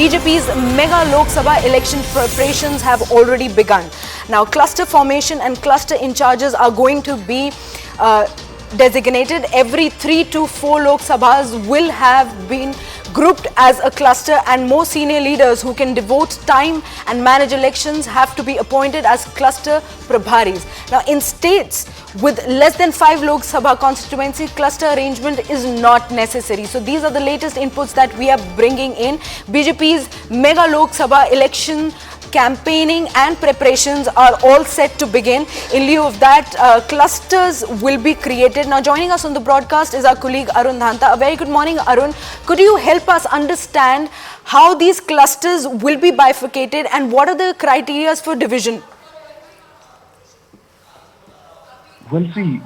BJP's mega Lok Sabha election preparations have already begun. Now, cluster formation and cluster in charges are going to be designated. Every 3 to 4 Lok Sabhas will have been grouped as a cluster, and more senior leaders who can devote time and manage elections have to be appointed as cluster prabharis. Now, in states with less than 5 Lok Sabha constituency, cluster arrangement is not necessary. So these are the latest inputs that we are bringing in. BJP's mega Lok Sabha election campaigning and preparations are all set to begin. In lieu of that, clusters will be created. Now, joining us on the broadcast is our colleague Arun Dhanta. A very good morning, Arun. Could you help us understand how these clusters will be bifurcated and what are the criteria for division? Well, see,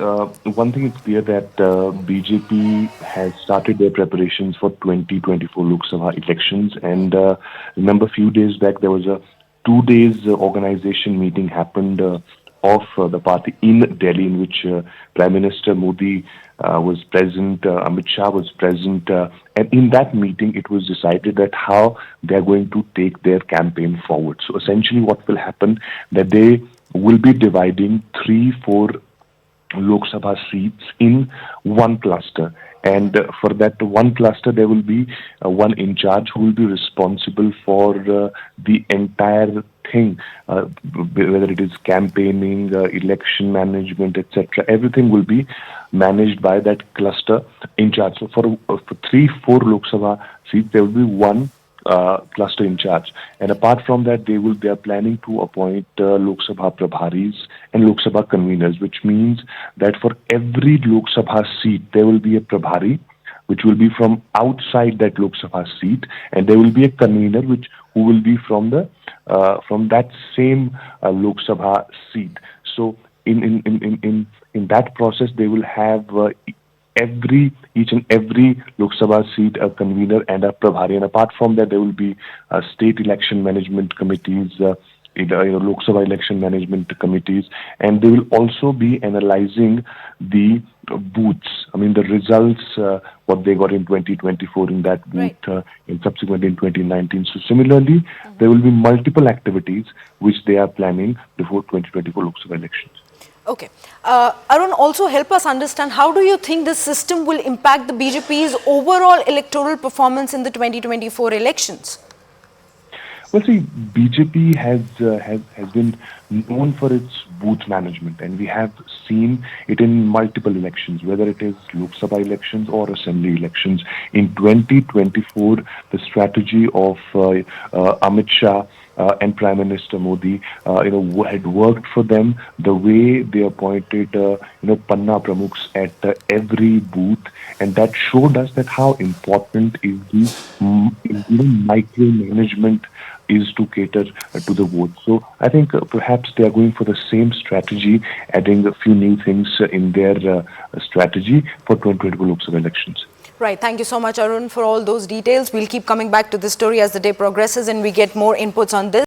one thing is clear that BJP has started their preparations for 2024 Lok Sabha elections. And remember, a few days back, there was a 2 days organization meeting happened of the party in Delhi, in which Prime Minister Modi was present, Amit Shah was present. And in that meeting, it was decided that how they are going to take their campaign forward. So essentially what will happen, that they will be dividing 3-4 Lok Sabha seats in one cluster, and for that one cluster there will be one in charge who will be responsible for the entire thing, whether it is campaigning, election management, etc. Everything will be managed by that cluster in charge. So for 3-4 Lok Sabha seats there will be one cluster in charge, and apart from that they are planning to appoint Lok Sabha prabharis and Lok Sabha conveners, which means that for every Lok Sabha seat there will be a prabhari which will be from outside that Lok Sabha seat, and there will be a convener who will be from that same Lok Sabha seat. So in that process they will have each and every Lok Sabha seat a convener and a prabhari, and apart from that there will be state election management committees, Lok Sabha election management committees, and they will also be analyzing the booths. I mean the results, what they got in 2024 in that booth, right, and subsequently in 2019. So similarly, there will be multiple activities which they are planning before 2024 Lok Sabha elections. Okay. Arun, also help us understand, how do you think this system will impact the BJP's overall electoral performance in the 2024 elections? Well, see, BJP has been known for its booth management, and we have seen it in multiple elections, whether it is Lok Sabha elections or assembly elections. In 2024, the strategy of Amit Shah and Prime Minister Modi, had worked for them. The way they appointed, Panna Pramukhs at every booth, and that showed us that how important is the micromanagement is to cater to the vote. So I think perhaps they are going for the same strategy, adding a few new things in their strategy for 2024 Lok Sabha elections. Right. Thank you so much, Arun, for all those details. We'll keep coming back to this story as the day progresses and we get more inputs on this.